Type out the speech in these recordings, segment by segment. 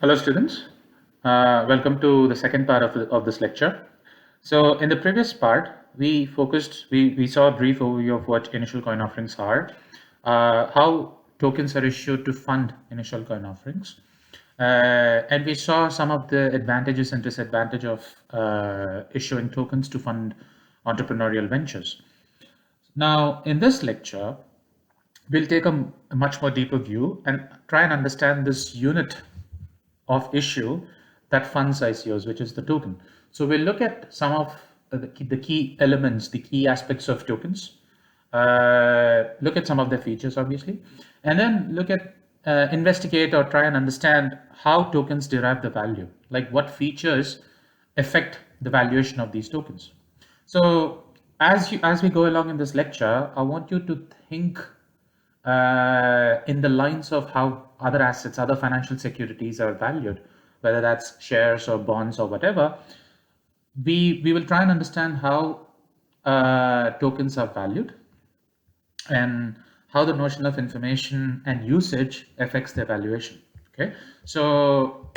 Hello students, welcome to the second part of this lecture. So in the previous part, we saw a brief overview of what initial coin offerings are, how tokens are issued to fund initial coin offerings, and we saw some of the advantages and disadvantages of issuing tokens to fund entrepreneurial ventures. Now in this lecture, we'll take a much more deeper view and try and understand this unit of issue that funds ICOs, which is the token. So we'll look at some of the key elements, the key aspects of tokens, look at some of their features, obviously, and then look at investigate or try and understand how tokens derive the value, like what features affect the valuation of these tokens. So as we go along in this lecture, I want you to think in the lines of how other assets, other financial securities are valued, whether that's shares or bonds or whatever. We will try and understand how tokens are valued and how the notion of information and usage affects their valuation. Okay, so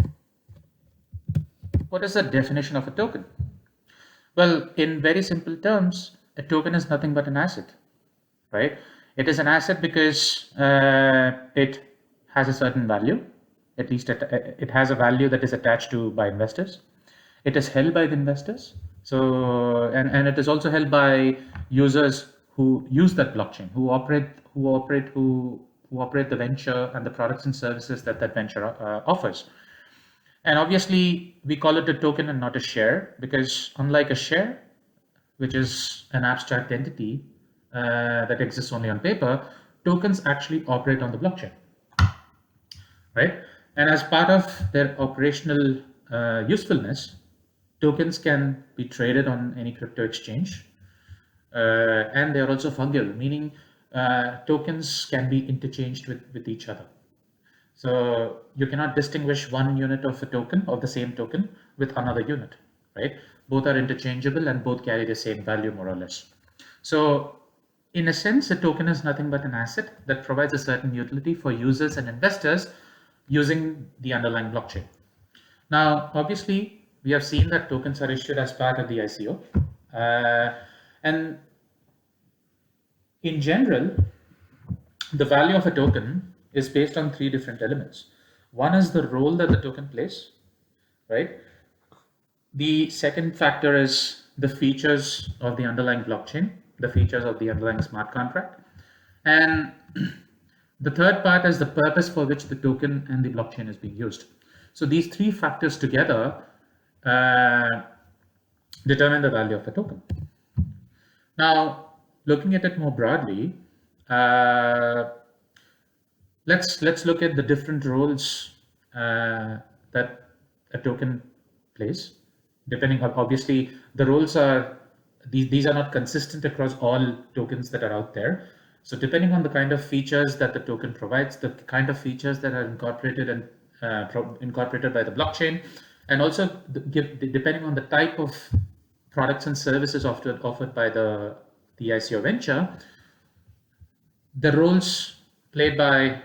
what is the definition of a token? Well, in very simple terms, a token is nothing but an asset, right? It is an asset because it has a certain value. At least it has a value that is attached to by investors. It is held by the investors. So and it is also held by users who use that blockchain, who operate the venture and the products and services that venture offers. And obviously, we call it a token and not a share because unlike a share, which is an abstract entity that exists only on paper, tokens actually operate on the blockchain, right? And as part of their operational usefulness, tokens can be traded on any crypto exchange, and they are also fungible, meaning tokens can be interchanged with each other. So you cannot distinguish one unit of a token, of the same token, with another unit, right? Both are interchangeable and both carry the same value, more or less. So in a sense, a token is nothing but an asset that provides a certain utility for users and investors using the underlying blockchain. Now, obviously, we have seen that tokens are issued as part of the ICO. And in general, the value of a token is based on three different elements. One is the role that the token plays, right? The second factor is the features of the underlying blockchain, the features of the underlying smart contract. And the third part is the purpose for which the token and the blockchain is being used. So these three factors together determine the value of a token. Now, looking at it more broadly, let's look at the different roles that a token plays. Depending on, obviously, the roles are these are not consistent across all tokens that are out there. So depending on the kind of features that the token provides, the kind of features that are incorporated and incorporated by the blockchain, and also depending on the type of products and services offered by the ICO venture, the roles played by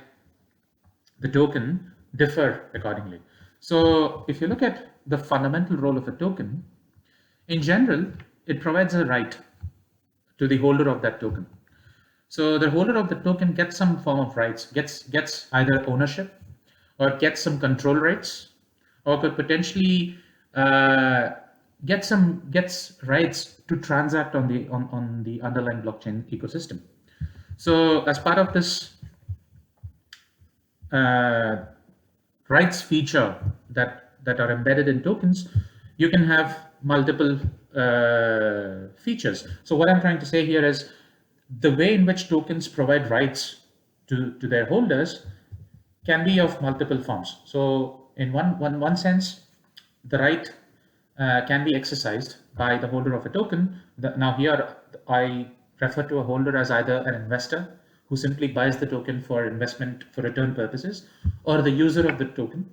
the token differ accordingly. So if you look at the fundamental role of a token, in general, it provides a right to the holder of that token. So the holder of the token gets some form of rights, gets either ownership or gets some control rights, or could potentially gets rights to transact on the underlying blockchain ecosystem. So as part of this rights feature that are embedded in tokens, you can have multiple features. So what I'm trying to say here is the way in which tokens provide rights to their holders can be of multiple forms. So in one sense, the right can be exercised by the holder of a token. Now here I refer to a holder as either an investor who simply buys the token for investment for return purposes, or the user of the token,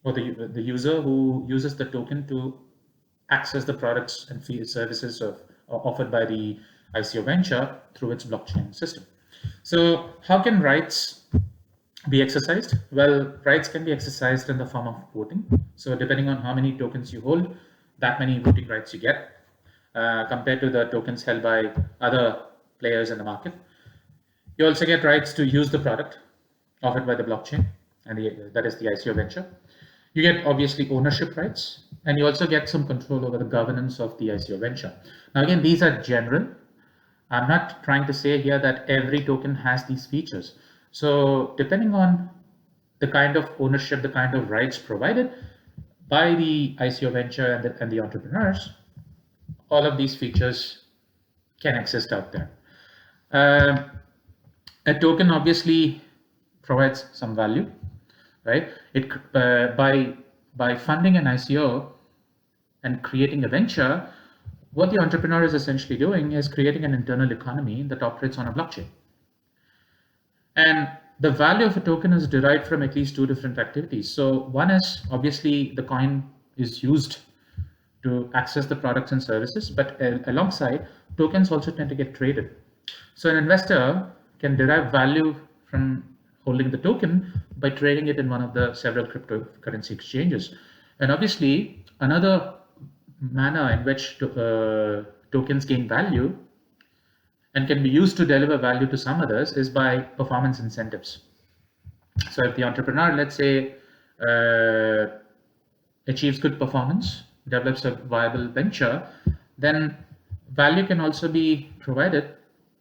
or the user who uses the token to access the products and services offered by the ICO venture through its blockchain system. So how can rights be exercised? Well, rights can be exercised in the form of voting. So depending on how many tokens you hold, that many voting rights you get, compared to the tokens held by other players in the market. You also get rights to use the product offered by the blockchain, and that is the ICO venture. You get obviously ownership rights, and you also get some control over the governance of the ICO venture. Now, again, these are general. I'm not trying to say here that every token has these features. So, depending on the kind of ownership, the kind of rights provided by the ICO venture and the entrepreneurs, all of these features can exist out there. A token obviously provides some value, right? It by funding an ICO and creating a venture, what the entrepreneur is essentially doing is creating an internal economy that operates on a blockchain. And the value of a token is derived from at least two different activities. So one is obviously the coin is used to access the products and services, but alongside, tokens also tend to get traded. So an investor can derive value from holding the token by trading it in one of the several cryptocurrency exchanges. And obviously, another manner in which tokens gain value and can be used to deliver value to some others is by performance incentives. So if the entrepreneur, let's say, achieves good performance, develops a viable venture, then value can also be provided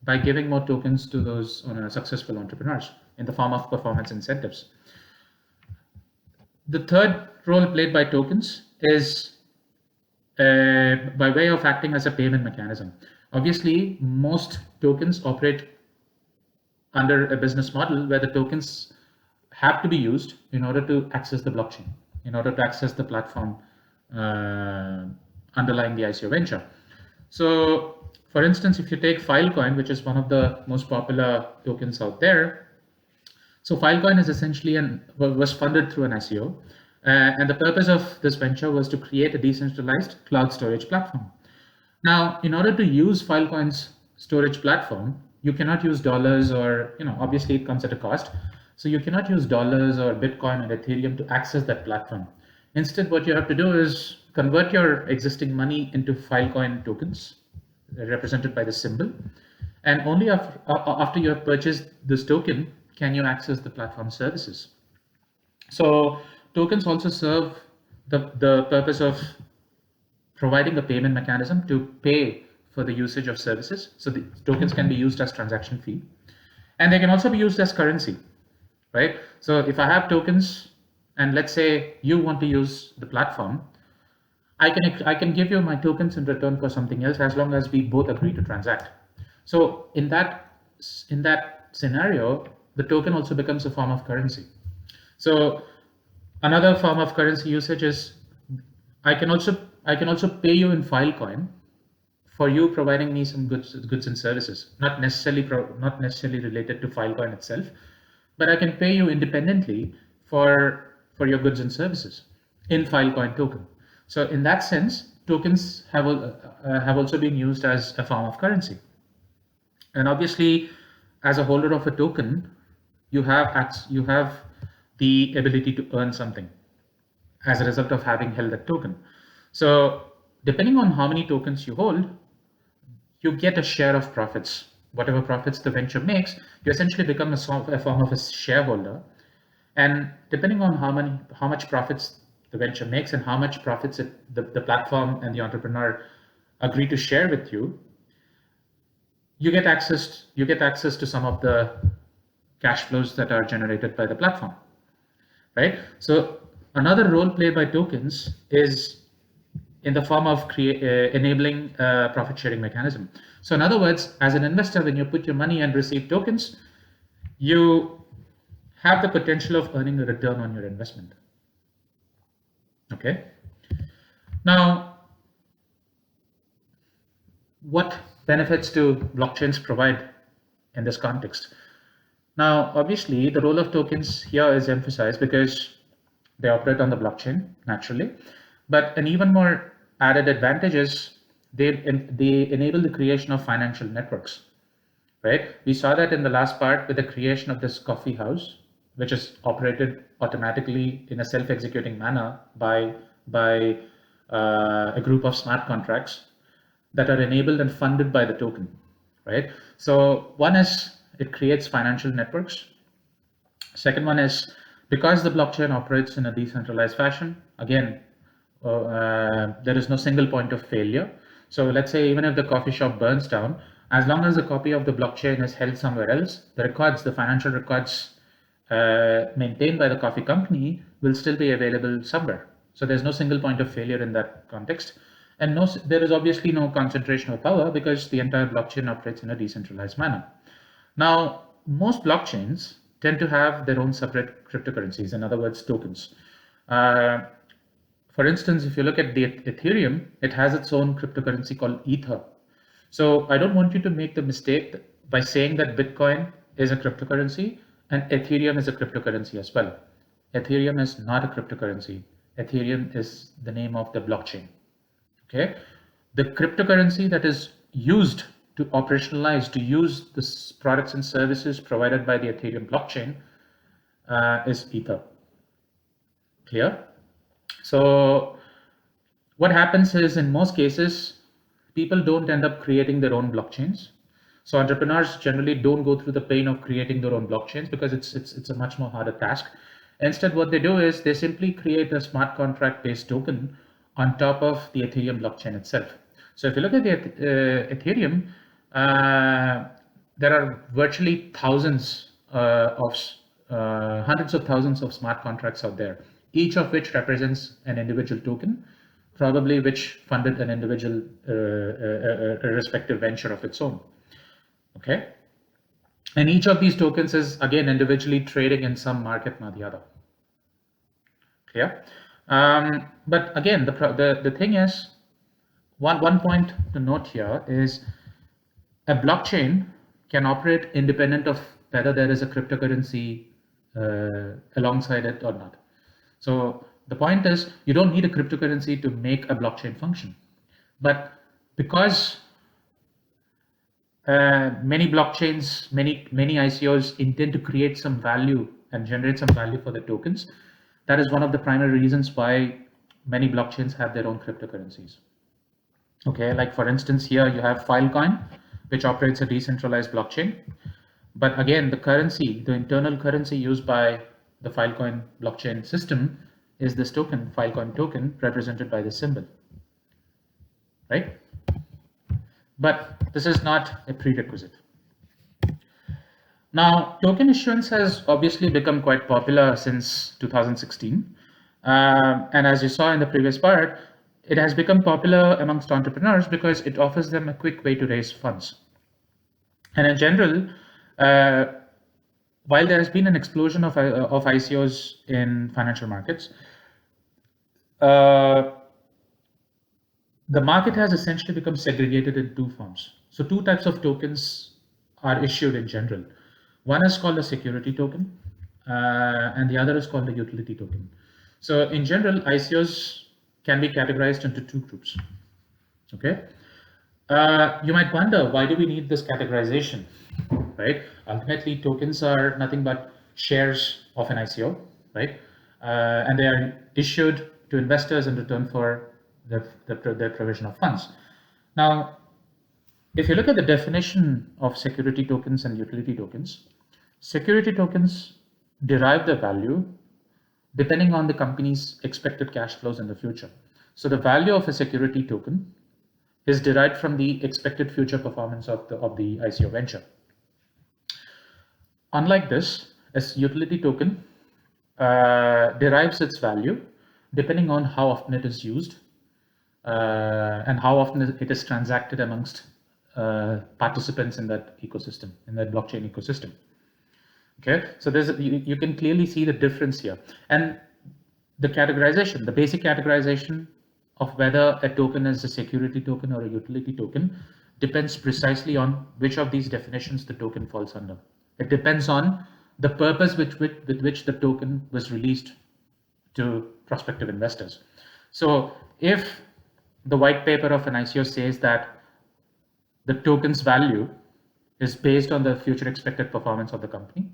by giving more tokens to those successful entrepreneurs in the form of performance incentives. The third role played by tokens is by way of acting as a payment mechanism. Obviously, most tokens operate under a business model where the tokens have to be used in order to access the blockchain, in order to access the platform underlying the ICO venture. So, for instance, if you take Filecoin, which is one of the most popular tokens out there, so Filecoin is essentially was funded through an ICO, and the purpose of this venture was to create a decentralized cloud storage platform. Now, in order to use Filecoin's storage platform, you cannot use dollars or, obviously it comes at a cost. So you cannot use dollars or Bitcoin or Ethereum to access that platform. Instead, what you have to do is convert your existing money into Filecoin tokens represented by the symbol. And only after you have purchased this token can you access the platform services. So tokens also serve the purpose of providing a payment mechanism to pay for the usage of services. So the tokens can be used as transaction fee, and they can also be used as currency, right? So if I have tokens and let's say you want to use the platform, I can give you my tokens in return for something else as long as we both agree to transact. So in that scenario, the token also becomes a form of currency. So another form of currency usage is I can also pay you in Filecoin for you providing me some goods and services, not necessarily related to Filecoin itself, but I can pay you independently for your goods and services in Filecoin token. So in that sense, tokens have also been used as a form of currency. And obviously, as a holder of a token, you have the ability to earn something as a result of having held that token. So depending on how many tokens you hold, you get a share of profits. Whatever profits the venture makes, you essentially become a form of a shareholder. And depending on how much profits the venture makes and how much profits the platform and the entrepreneur agree to share with you, you get access to some of the cash flows that are generated by the platform, right? So another role played by tokens is in the form of enabling a profit sharing mechanism. So in other words, as an investor, when you put your money and receive tokens, you have the potential of earning a return on your investment. Okay. Now, what benefits do blockchains provide in this context? Now, obviously, the role of tokens here is emphasized because they operate on the blockchain naturally, but an even more added advantage is they enable the creation of financial networks, right? We saw that in the last part with the creation of this coffee house which is operated automatically in a self-executing manner by a group of smart contracts that are enabled and funded by the token, right? So one is it creates financial networks. Second one is because the blockchain operates in a decentralized fashion, again, there is no single point of failure. So let's say even if the coffee shop burns down, as long as a copy of the blockchain is held somewhere else, the records, the financial records maintained by the coffee company will still be available somewhere. So there's no single point of failure in that context. And there is obviously no concentration of power because the entire blockchain operates in a decentralized manner. Now, most blockchains tend to have their own separate cryptocurrencies, in other words, tokens. For instance, if you look at the Ethereum, it has its own cryptocurrency called Ether. So I don't want you to make the mistake by saying that Bitcoin is a cryptocurrency and Ethereum is a cryptocurrency as well. Ethereum is not a cryptocurrency. Ethereum is the name of the blockchain. Okay, the cryptocurrency that is used to operationalize, to use the products and services provided by the Ethereum blockchain is Ether. Clear? So what happens is, in most cases, people don't end up creating their own blockchains. So entrepreneurs generally don't go through the pain of creating their own blockchains because it's a much more harder task. Instead, what they do is they simply create a smart contract based token on top of the Ethereum blockchain itself. So if you look at the Ethereum, there are virtually thousands hundreds of thousands of smart contracts out there, each of which represents an individual token, probably which funded an individual a respective venture of its own. Okay, and each of these tokens is again individually trading in some market, not the other. Clear? But again, the thing is, one point to note here is a blockchain can operate independent of whether there is a cryptocurrency alongside it or not. So the point is, you don't need a cryptocurrency to make a blockchain function. But because many blockchains, many ICOs intend to create some value and generate some value for the tokens, that is one of the primary reasons why many blockchains have their own cryptocurrencies. Okay, like for instance, here you have Filecoin, which operates a decentralized blockchain. But again, the currency, the internal currency used by the Filecoin blockchain system is this token, Filecoin token, represented by this symbol, right? But this is not a prerequisite. Now, token issuance has obviously become quite popular since 2016. And as you saw in the previous part, it has become popular amongst entrepreneurs because it offers them a quick way to raise funds. And in general, while there has been an explosion of ICOs in financial markets, the market has essentially become segregated in two forms. So two types of tokens are issued in general. One is called a security token, and the other is called a utility token. So in general, ICOs can be categorized into two groups. Okay. You might wonder, why do we need this categorization, right? Ultimately, tokens are nothing but shares of an ICO, right? And they are issued to investors in return for their provision of funds. Now, if you look at the definition of security tokens and utility tokens, security tokens derive their value depending on the company's expected cash flows in the future. So the value of a security token is derived from the expected future performance of the ICO venture. Unlike this, a utility token derives its value depending on how often it is used and how often it is transacted amongst participants in that ecosystem, in that blockchain ecosystem. Okay, so you can clearly see the difference here. And the categorization, the basic categorization of whether a token is a security token or a utility token depends precisely on which of these definitions the token falls under. It depends on the purpose with which the token was released to prospective investors. So if the white paper of an ICO says that the token's value is based on the future expected performance of the company,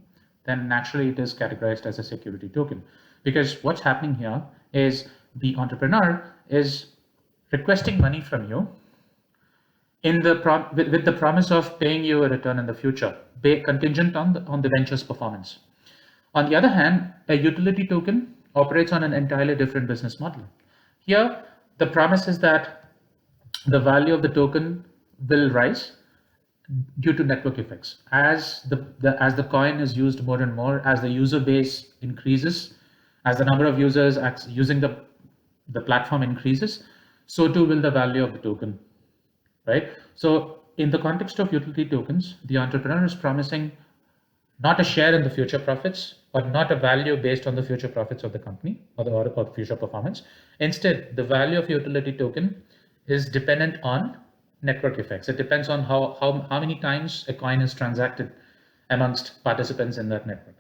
then naturally it is categorized as a security token. Because what's happening here is the entrepreneur is requesting money from you in the with the promise of paying you a return in the future, contingent on the venture's performance. On the other hand, a utility token operates on an entirely different business model. Here, the promise is that the value of the token will rise due to network effects. As as the coin is used more and more, as the user base increases, as the number of users using the platform increases, so too will the value of the token, right? So in the context of utility tokens, the entrepreneur is promising not a share in the future profits, or not a value based on the future profits of the company or the future performance. Instead, the value of utility token is dependent on network effects. It depends on how many times a coin is transacted amongst participants in that network,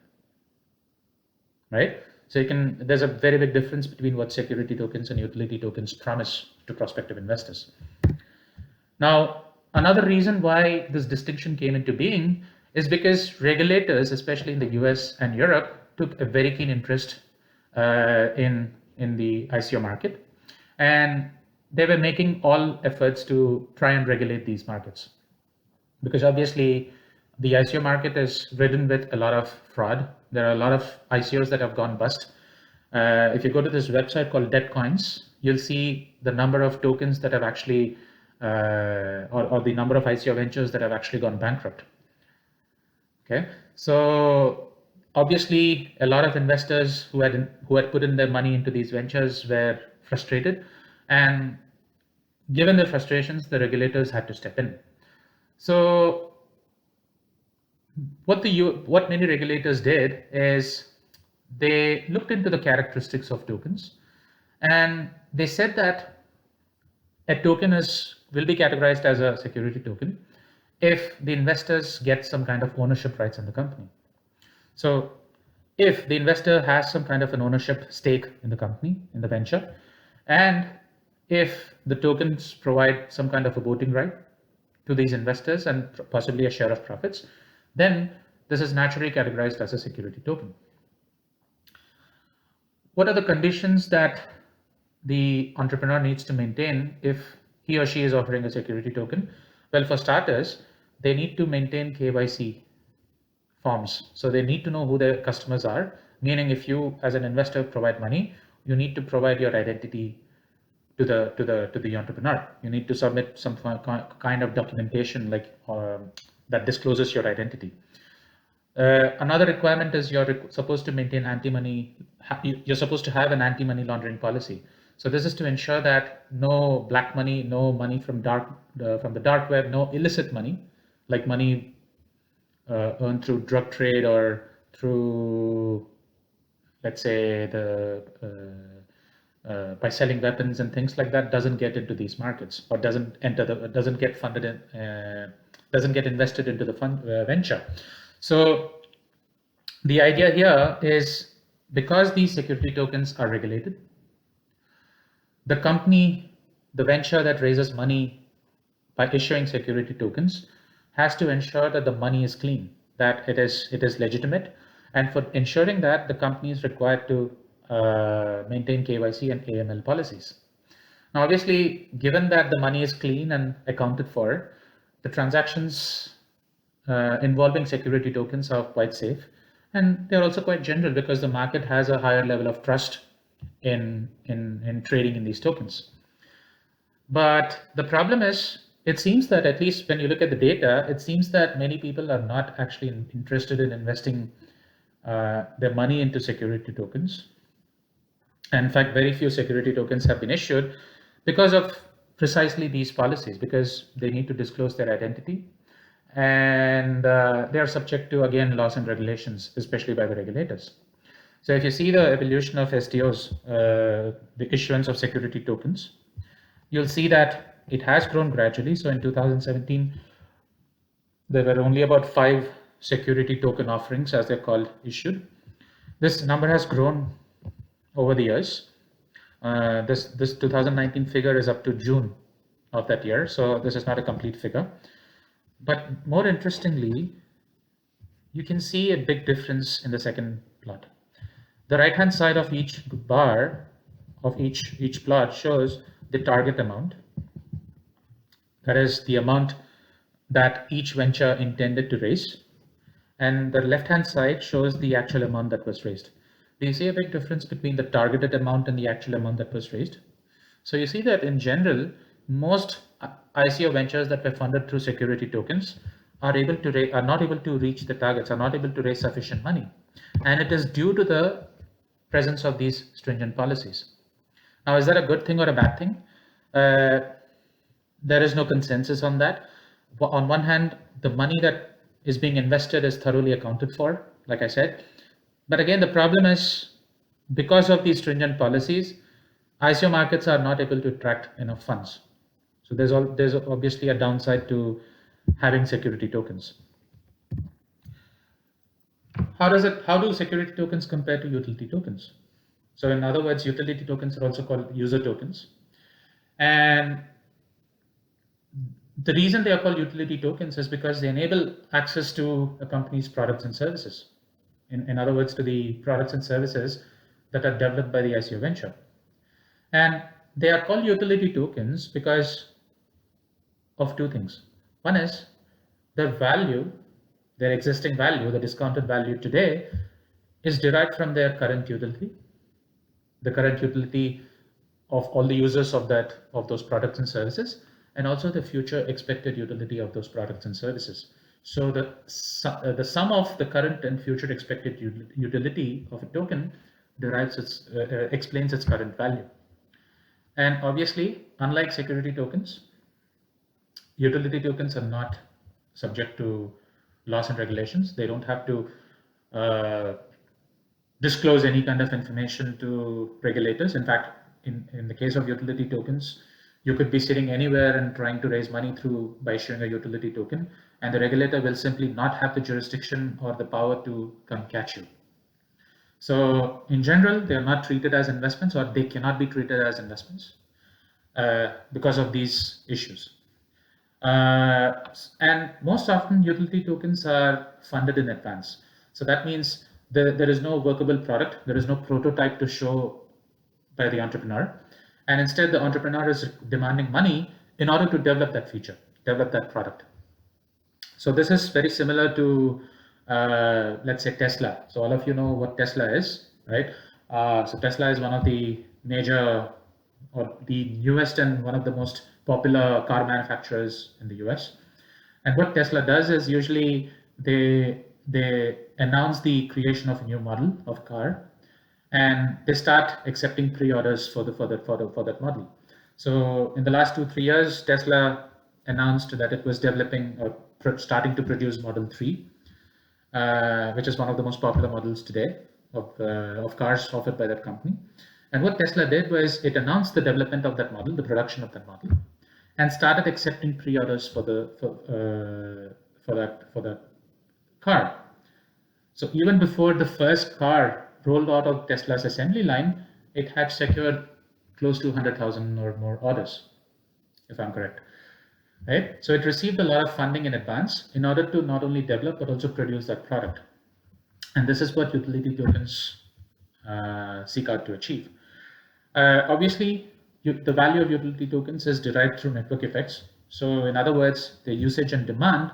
right? So there's a very big difference between what security tokens and utility tokens promise to prospective investors. Now, another reason why this distinction came into being is because regulators, especially in the US and Europe, took a very keen interest in the ICO market, and they were making all efforts to try and regulate these markets, because obviously the ICO market is ridden with a lot of fraud. There are a lot of ICOs that have gone bust. If you go to this website called Dead Coins, you'll see the number of tokens that have actually or the number of ICO ventures that have actually gone bankrupt. Okay, so obviously a lot of investors who had put in their money into these ventures were frustrated, and given their frustrations, the regulators had to step in. So what many regulators did is they looked into the characteristics of tokens, and they said that a token will be categorized as a security token if the investors get some kind of ownership rights in the company. So if the investor has some kind of an ownership stake in the company, in the venture, and if the tokens provide some kind of a voting right to these investors and possibly a share of profits, then this is naturally categorized as a security token. What are the conditions that the entrepreneur needs to maintain if he or she is offering a security token? Well, for starters, they need to maintain KYC forms. So they need to know who their customers are, meaning if you as an investor provide money, you need to provide your identity to the entrepreneur. You need to submit some kind of documentation like that discloses your identity. Another requirement is you're supposed to maintain anti-money. You're supposed to have an anti-money laundering policy. So this is to ensure that no black money, no money from the dark web, no illicit money, like money earned through drug trade or through, let's say, by selling weapons and things like that, doesn't get into these markets, or doesn't get funded in, doesn't get invested into the venture. So the idea here is, because these security tokens are regulated, the company, the venture that raises money by issuing security tokens, has to ensure that the money is clean, that it is legitimate, and for ensuring that, the company is required to maintain KYC and AML policies. Now, obviously, given that the money is clean and accounted for, the transactions involving security tokens are quite safe, and they're also quite general because the market has a higher level of trust in trading in these tokens. But the problem is, it seems that, at least when you look at the data, it seems that many people are not actually interested in investing their money into security tokens. And in fact, very few security tokens have been issued because of precisely these policies, because they need to disclose their identity, and they are subject to, again, laws and regulations, especially by the regulators. So if you see the evolution of STOs, the issuance of security tokens, you'll see that it has grown gradually. So in 2017, there were only about 5 security token offerings, as they're called, issued. This number has grown over the years. This 2019 figure is up to June of that year, so this is not a complete figure. But more interestingly, you can see a big difference in the second plot. The right hand side of each bar of each plot shows the target amount, that is the amount that each venture intended to raise, and the left hand side shows the actual amount that was raised. Do you see a big difference between the targeted amount and the actual amount that was raised? So you see that in general, most ICO ventures that were funded through security tokens are not able to reach the targets, are not able to raise sufficient money, and it is due to the presence of these stringent policies. Now, is that a good thing or a bad thing? Uh, there is no consensus on that. On one hand, the money that is being invested is thoroughly accounted for, like I said. But again, the problem is because of these stringent policies, ICO markets are not able to attract enough funds. So there's obviously a downside to having security tokens. How do security tokens compare to utility tokens? So in other words, utility tokens are also called user tokens. And the reason they are called utility tokens is because they enable access to a company's products and services. In other words, to the products and services that are developed by the ICO venture. And they are called utility tokens because of two things. One is their value, their existing value, the discounted value today, is derived from their current utility, the current utility of all the users of those products and services, and also the future expected utility of those products and services. So the sum of the current and future expected utility of a token explains its current value. And obviously, unlike security tokens, utility tokens are not subject to laws and regulations. They don't have to disclose any kind of information to regulators. In fact, in the case of utility tokens, you could be sitting anywhere and trying to raise money by issuing a utility token, and the regulator will simply not have the jurisdiction or the power to come catch you. So in general, they are not treated as investments, or they cannot be treated as investments because of these issues. And most often utility tokens are funded in advance. So that means there is no workable product, there is no prototype to show by the entrepreneur. And instead the entrepreneur is demanding money in order to develop that feature, develop that product. So this is very similar to, let's say, Tesla. So all of you know what Tesla is, right? So Tesla is one of the major, or the newest and one of the most popular car manufacturers in the US. And what Tesla does is usually they announce the creation of a new model of car, and they start accepting pre-orders for that model. So in the last 2-3 years, Tesla announced that it was developing or starting to produce Model 3, which is one of the most popular models today of cars offered by that company. And what Tesla did was it announced the development of that model, the production of that model, and started accepting pre-orders for that car. So even before the first car rolled out of Tesla's assembly line, it had secured close to 100,000 or more orders, if I'm correct. Right? So it received a lot of funding in advance in order to not only develop but also produce that product. And this is what utility tokens seek out to achieve. Obviously, the value of utility tokens is derived through network effects. So in other words, the usage and demand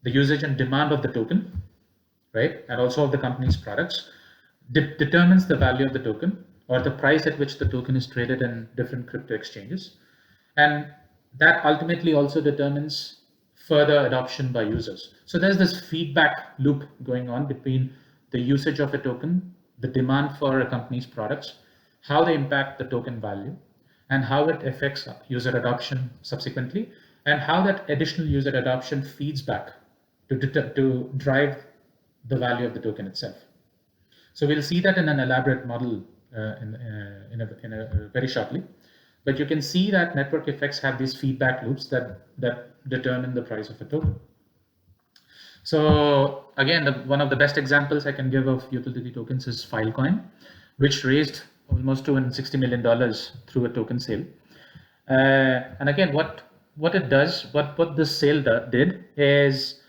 of the token, right, and also of the company's products, determines the value of the token, or the price at which the token is traded in different crypto exchanges. And that ultimately also determines further adoption by users. So there's this feedback loop going on between the usage of a token, the demand for a company's products, how they impact the token value, and how it affects user adoption subsequently, and how that additional user adoption feeds back to drive the value of the token itself. So we'll see that in an elaborate model very shortly. But you can see that network effects have these feedback loops that determine the price of a token. So again, one of the best examples I can give of utility tokens is Filecoin, which raised almost $260 million through a token sale. And again, what it does, what this sale did is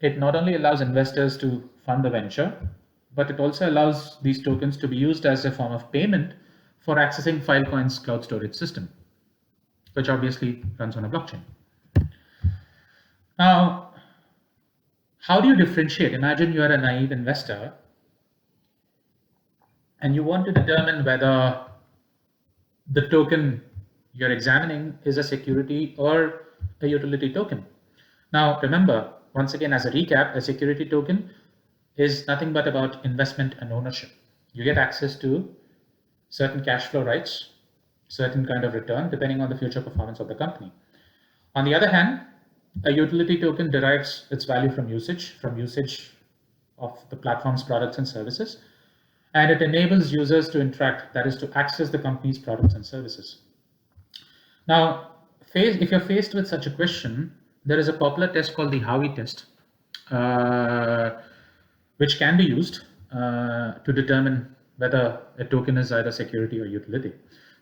it not only allows investors to fund the venture, but it also allows these tokens to be used as a form of payment for accessing Filecoin's cloud storage system, which obviously runs on a blockchain. Now, how do you differentiate? Imagine you are a naive investor and you want to determine whether the token you're examining is a security or a utility token. Now, remember, once again, as a recap, a security token is nothing but about investment and ownership. You get access to certain cash flow rights, certain kind of return, depending on the future performance of the company. On the other hand, a utility token derives its value from usage of the platform's products and services, and it enables users to interact, that is, to access the company's products and services. Now, if you're faced with such a question, there is a popular test called the Howey test, which can be used to determine whether a token is either security or utility.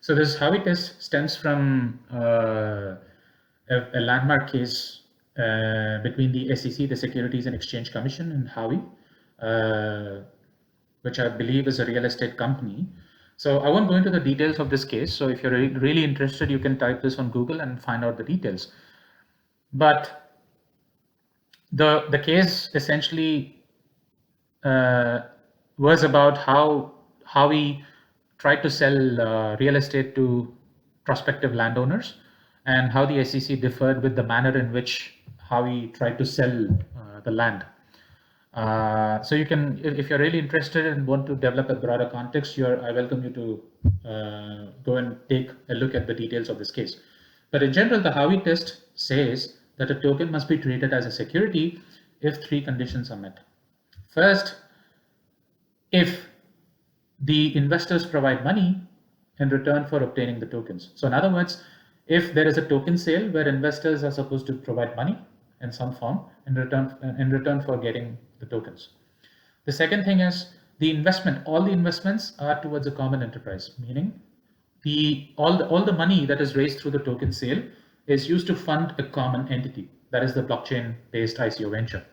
So this Howey test stems from a landmark case between the SEC, the Securities and Exchange Commission, and Howey, which I believe is a real estate company. So I won't go into the details of this case. So if you're really interested, you can type this on Google and find out the details. But the case essentially was about how we tried to sell real estate to prospective landowners, and how the SEC differed with the manner in which we tried to sell the land. So you can, if you're really interested and want to develop a broader context, I welcome you to go and take a look at the details of this case. But in general, the Howey test says that a token must be treated as a security if three conditions are met. First, if the investors provide money in return for obtaining the tokens. So in other words, if there is a token sale where investors are supposed to provide money in some form in return for getting the tokens. The second thing is all the investments are towards a common enterprise, meaning all the money that is raised through the token sale is used to fund a common entity, that is the blockchain-based ICO venture.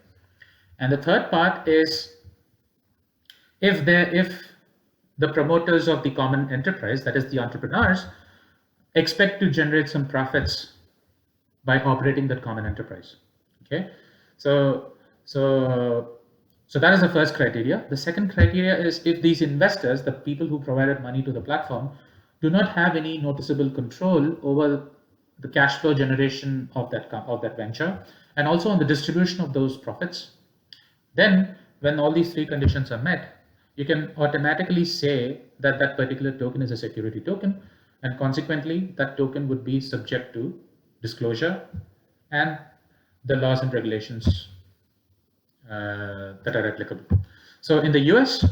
And the third part is if the promoters of the common enterprise, that is the entrepreneurs, expect to generate some profits by operating that common enterprise. Okay, so that is the first criteria. The second criteria is if these investors, the people who provided money to the platform, do not have any noticeable control over the cash flow generation of that venture, and also on the distribution of those profits. Then, when all these three conditions are met, you can automatically say that that particular token is a security token, and consequently, that token would be subject to disclosure and the laws and regulations that are applicable. So in the US,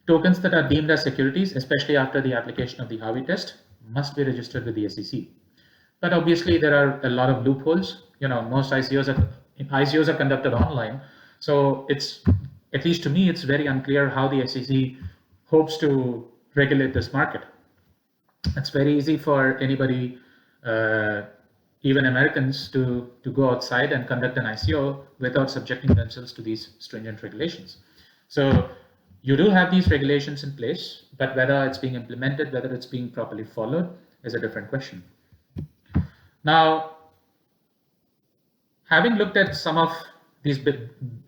tokens that are deemed as securities, especially after the application of the Howey test, must be registered with the SEC. But obviously, there are a lot of loopholes. Most ICOs are conducted online, so it's, at least to me, it's very unclear how the SEC hopes to regulate this market. It's very easy for anybody, even Americans, to go outside and conduct an ICO without subjecting themselves to these stringent regulations. So you do have these regulations in place, but whether it's being implemented, whether it's being properly followed, is a different question. Now, having looked at some of these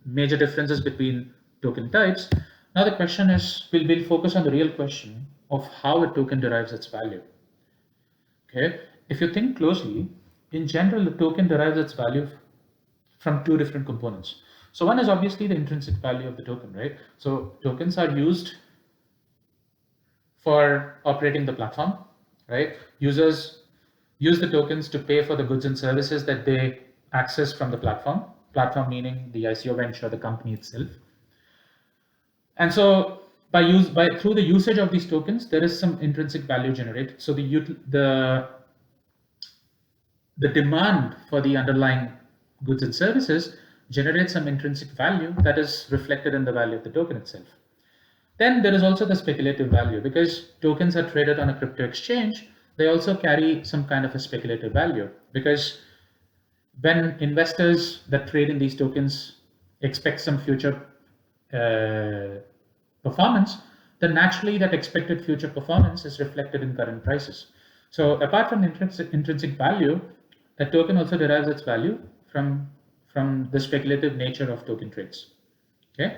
major differences between token types, now the question is, we'll focus on the real question of how a token derives its value. Okay, if you think closely, in general, the token derives its value from two different components. So one is obviously the intrinsic value of the token, right? So tokens are used for operating the platform, right? Users use the tokens to pay for the goods and services that they access from the platform meaning the ICO venture, the company itself. And so through the usage of these tokens, there is some intrinsic value generated. So the demand for the underlying goods and services generates some intrinsic value that is reflected in the value of the token itself. Then there is also the speculative value, because tokens are traded on a crypto exchange. They also carry some kind of a speculative value, because when investors that trade in these tokens expects some future performance, then naturally that expected future performance is reflected in current prices. So apart from intrinsic value, a token also derives its value from the speculative nature of token trades. Okay.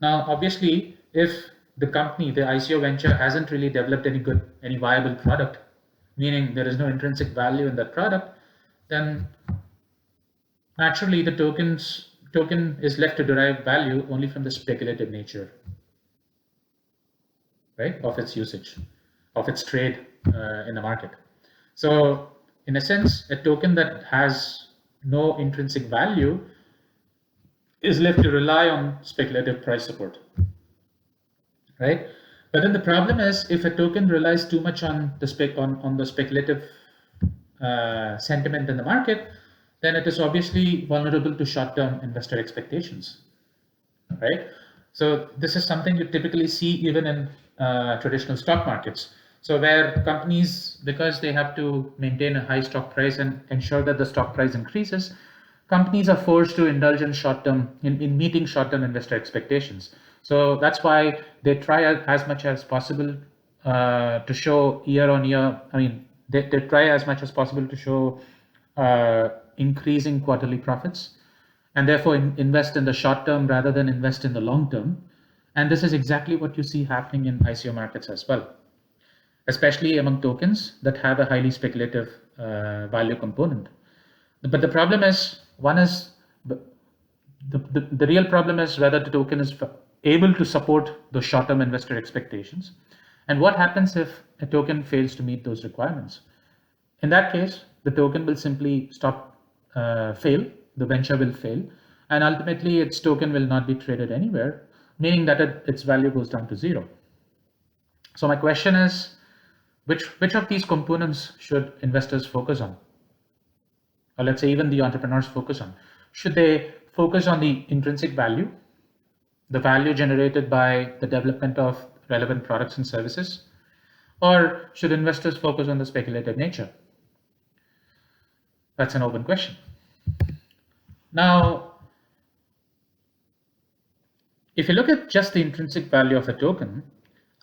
Now, obviously, if the company, the ICO venture, hasn't really developed any viable product, meaning there is no intrinsic value in that product, then naturally the token is left to derive value only from the speculative nature, right, of its usage, of its trade in the market. So, in a sense, a token that has no intrinsic value is left to rely on speculative price support, right? But then the problem is if a token relies too much on on the speculative sentiment in the market, then it is obviously vulnerable to short-term investor expectations, right? So this is something you typically see even in traditional stock markets. So where companies, because they have to maintain a high stock price and ensure that the stock price increases, companies are forced to indulge in in meeting short-term investor expectations. So that's why they try as much as possible to show year on year. I mean, they try as much as possible to show increasing quarterly profits, and therefore invest in the short term rather than invest in the long term. And this is exactly what you see happening in ICO markets as well, especially among tokens that have a highly speculative value component. But the problem is, the real problem is whether the token is able to support those short-term investor expectations. And what happens if a token fails to meet those requirements? In that case, the token will simply fail, the venture will fail, and ultimately its token will not be traded anywhere, meaning that its value goes down to zero. So my question is, which of these components should investors focus on? Or let's say even the entrepreneurs focus on? Should they focus on the intrinsic value, the value generated by the development of relevant products and services? Or should investors focus on the speculative nature? That's an open question. Now, if you look at just the intrinsic value of a token,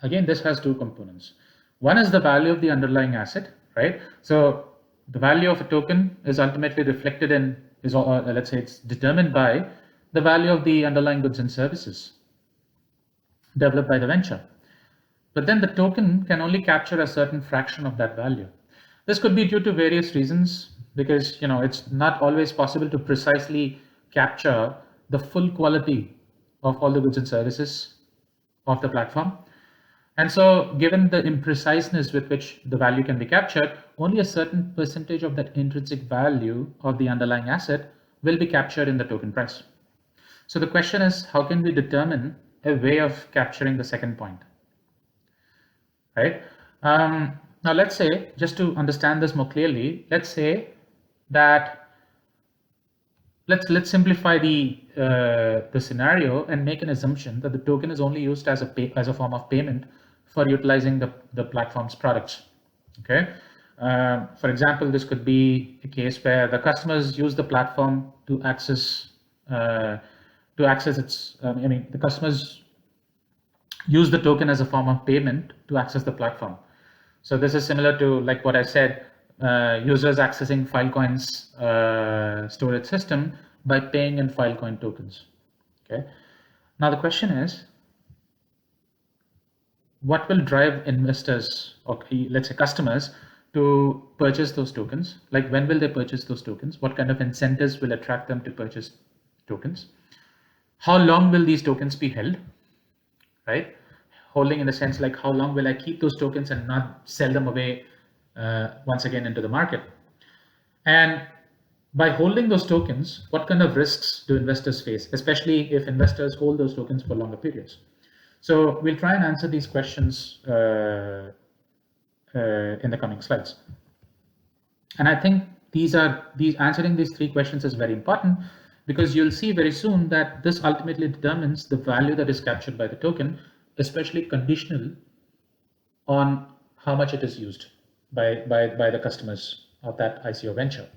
again, this has two components. One is the value of the underlying asset, right? So the value of a token is ultimately reflected in, let's say it's determined by the value of the underlying goods and services developed by the venture. But then the token can only capture a certain fraction of that value. This could be due to various reasons, because it's not always possible to precisely capture the full quality of all the goods and services of the platform. And so given the impreciseness with which the value can be captured, only a certain percentage of that intrinsic value of the underlying asset will be captured in the token price. So the question is, how can we determine a way of capturing the second point, right? Now let's say, just to understand this more clearly, let's say that let's simplify the scenario and make an assumption that the token is only used as a form of payment for utilizing the platform's products. Okay. For example, this could be a case where the customers use the platform to access its. The customers use the token as a form of payment to access the platform. So this is similar to like what I said, users accessing Filecoin's storage system by paying in Filecoin tokens. Okay. Now the question is, what will drive investors, or let's say customers, to purchase those tokens? Like when will they purchase those tokens? What kind of incentives will attract them to purchase tokens? How long will these tokens be held, right? Holding in the sense like how long will I keep those tokens and not sell them away once again into the market? And by holding those tokens, what kind of risks do investors face, especially if investors hold those tokens for longer periods? So we'll try and answer these questions in the coming slides. And I think answering these three questions is very important, because you'll see very soon that this ultimately determines the value that is captured by the token, especially conditional on how much it is used by the customers of that ICO venture.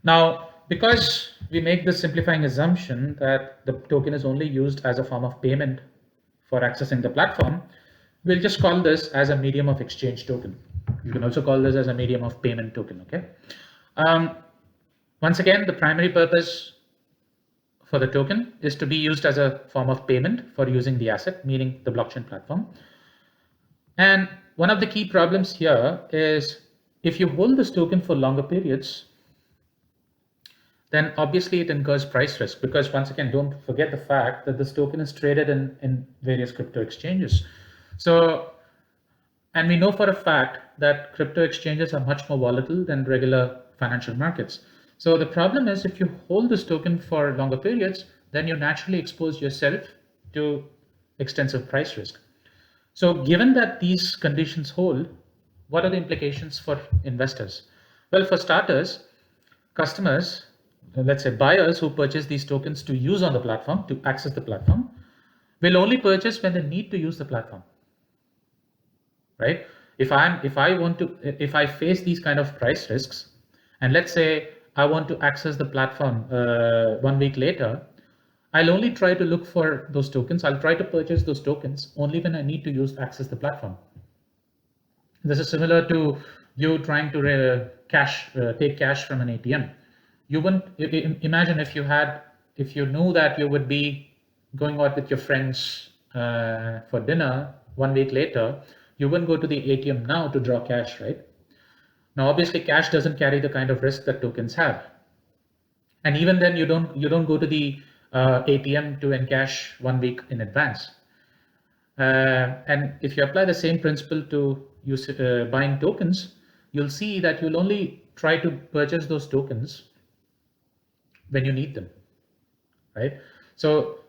Now, Because we make this simplifying assumption that the token is only used as a form of payment for accessing the platform, we'll just call this as a medium of exchange token. You can also call this as a medium of payment token, okay? Once again, the primary purpose for the token is to be used as a form of payment for using the asset, meaning the blockchain platform. And one of the key problems here is if you hold this token for longer periods, then obviously it incurs price risk, because once again, don't forget the fact that this token is traded in various crypto exchanges. So, and we know for a fact that crypto exchanges are much more volatile than regular financial markets. So the problem is if you hold this token for longer periods, then you naturally expose yourself to extensive price risk. So given that these conditions hold, what are the implications for investors? Well, for starters, customers, let's say buyers who purchase these tokens to use on the platform, to access the platform, will only purchase when they need to use the platform, right? If I face these kind of price risks, and let's say I want to access the platform 1 week later, I'll only try to look for those tokens. I'll try to purchase those tokens only when I need to access the platform. This is similar to you trying to take cash from an ATM. You wouldn't imagine if you knew that you would be going out with your friends for dinner 1 week later, you wouldn't go to the ATM now to draw cash, right? Now, obviously, cash doesn't carry the kind of risk that tokens have, and even then, you don't go to the ATM to encash 1 week in advance. And if you apply the same principle to buying tokens, you'll see that you'll only try to purchase those tokens when you need them, right? So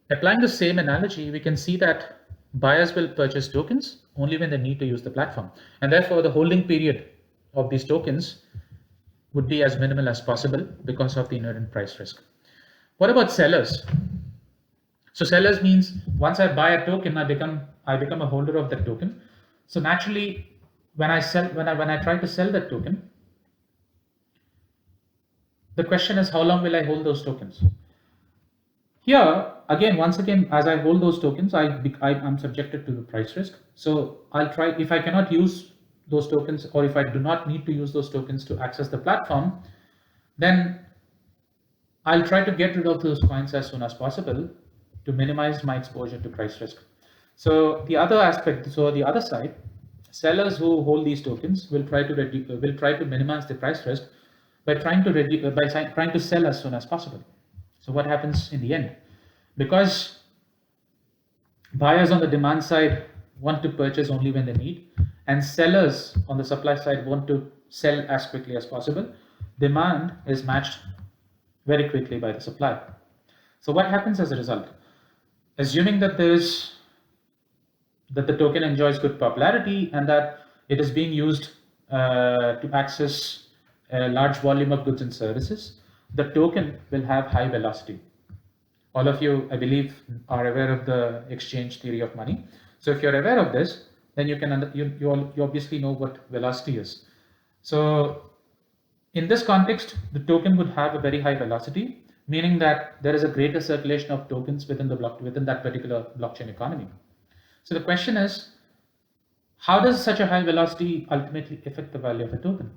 applying the same analogy, we can see that buyers will purchase tokens only when they need to use the platform. And therefore, the holding period of these tokens would be as minimal as possible because of the inherent price risk. What about sellers? So sellers means once I buy a token, I become a holder of that token. So naturally, when I try to sell that token, the question is how long will I hold those tokens? Here, once again, as I hold those tokens, I'm subjected to the price risk. So I'll try, if I cannot use those tokens, or if I do not need to use those tokens to access the platform, then I'll try to get rid of those coins as soon as possible to minimize my exposure to price risk. So the other side, sellers who hold these tokens will try to minimize the price risk by trying to sell as soon as possible. So what happens in the end? Because buyers on the demand side want to purchase only when they need, and sellers on the supply side want to sell as quickly as possible, demand is matched very quickly by the supply. So what happens as a result? Assuming that the token enjoys good popularity and that it is being used to access a large volume of goods and services, the token will have high velocity. All of you, I believe, are aware of the exchange theory of money. So if you're aware of this, then you obviously know what velocity is. So in this context, the token would have a very high velocity, meaning that there is a greater circulation of tokens within that particular blockchain economy. So the question is, how does such a high velocity ultimately affect the value of a token?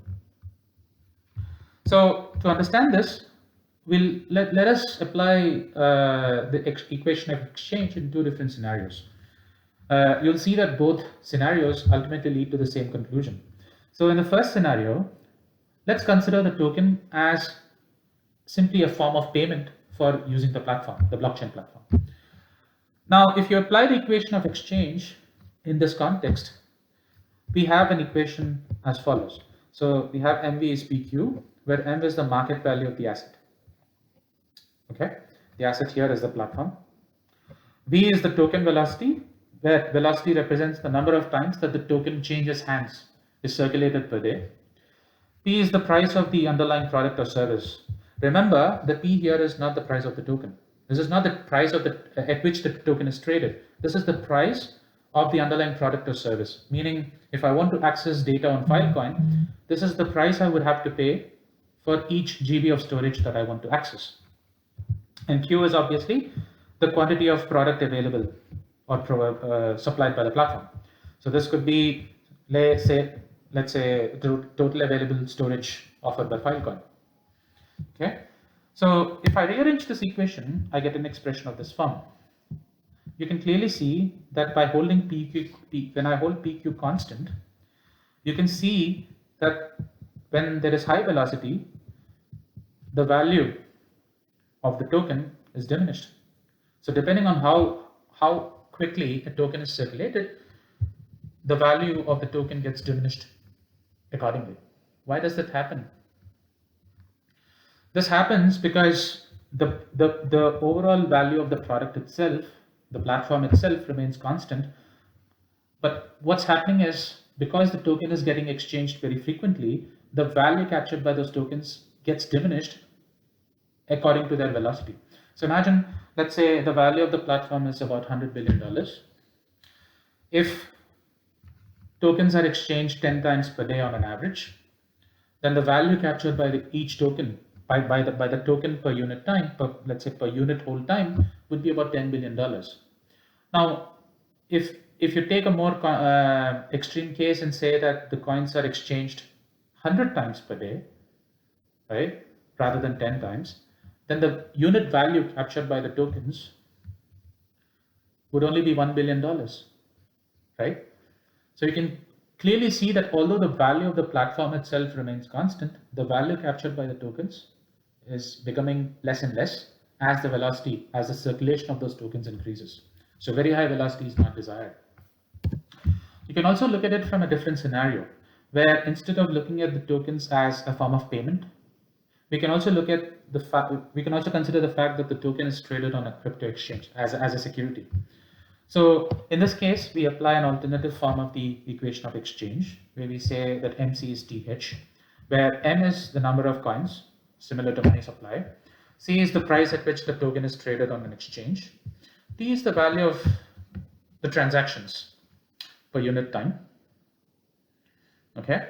So to understand this, let us apply the equation of exchange in two different scenarios. You'll see that both scenarios ultimately lead to the same conclusion. So in the first scenario, let's consider the token as simply a form of payment for using the platform, the blockchain platform. Now, if you apply the equation of exchange in this context, we have an equation as follows. So we have MV is PQ, where M is the market value of the asset. Okay, the asset here is the platform. V is the token velocity, where velocity represents the number of times that the token changes hands, is circulated per day. P is the price of the underlying product or service. Remember, the P here is not the price of the token. This is not the price at which the token is traded. This is the price of the underlying product or service. Meaning, if I want to access data on Filecoin, this is the price I would have to pay for each GB of storage that I want to access. And Q is obviously the quantity of product available or supplied by the platform. So this could be, let's say, the total available storage offered by Filecoin. Okay. So if I rearrange this equation, I get an expression of this form. You can clearly see that by holding when I hold PQ constant, you can see that when there is high velocity, the value of the token is diminished. So depending on how quickly a token is circulated, the value of the token gets diminished accordingly. Why does that happen? This happens because the overall value of the product itself, the platform itself, remains constant. But what's happening is, because the token is getting exchanged very frequently, the value captured by those tokens gets diminished according to their velocity. So imagine, let's say the value of the platform is about $100 billion. If tokens are exchanged 10 times per day on an average, then the value captured by each token, by the token per unit time, let's say per unit hold time, would be about $10 billion. Now, if you take a more extreme case and say that the coins are exchanged 100 times per day, right, rather than 10 times, then the unit value captured by the tokens would only be $1 billion, right? So you can clearly see that although the value of the platform itself remains constant, the value captured by the tokens is becoming less and less as the velocity, as the circulation of those tokens increases. So very high velocity is not desired. You can also look at it from a different scenario, where instead of looking at the tokens as a form of payment, we can also look at we can also consider the fact that the token is traded on a crypto exchange as a security. So in this case, we apply an alternative form of the equation of exchange, where we say that MC is TH, where M is the number of coins, similar to money supply. C is the price at which the token is traded on an exchange. T is the value of the transactions per unit time. Okay.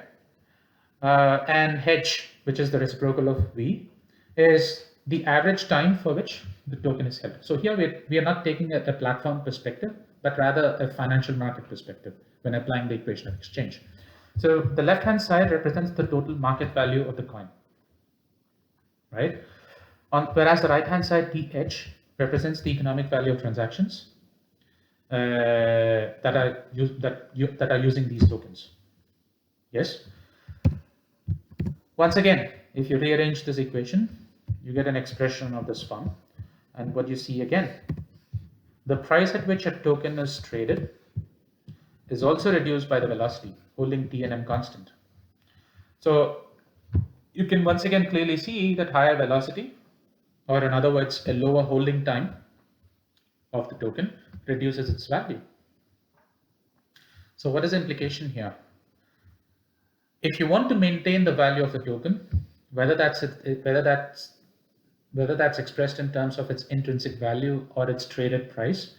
And H, which is the reciprocal of V, is the average time for which the token is held. So here we are not taking a platform perspective, but rather a financial market perspective when applying the equation of exchange. So the left-hand side represents the total market value of the coin, right? Whereas the right-hand side, TH, represents the economic value of transactions that are using these tokens. Yes. Once again, if you rearrange this equation, you get an expression of this form. And what you see again, the price at which a token is traded is also reduced by the velocity, holding T and M constant. So you can once again clearly see that higher velocity, or in other words, a lower holding time of the token, reduces its value. So what is the implication here? If you want to maintain the value of the token, whether that's expressed in terms of its intrinsic value or its traded price,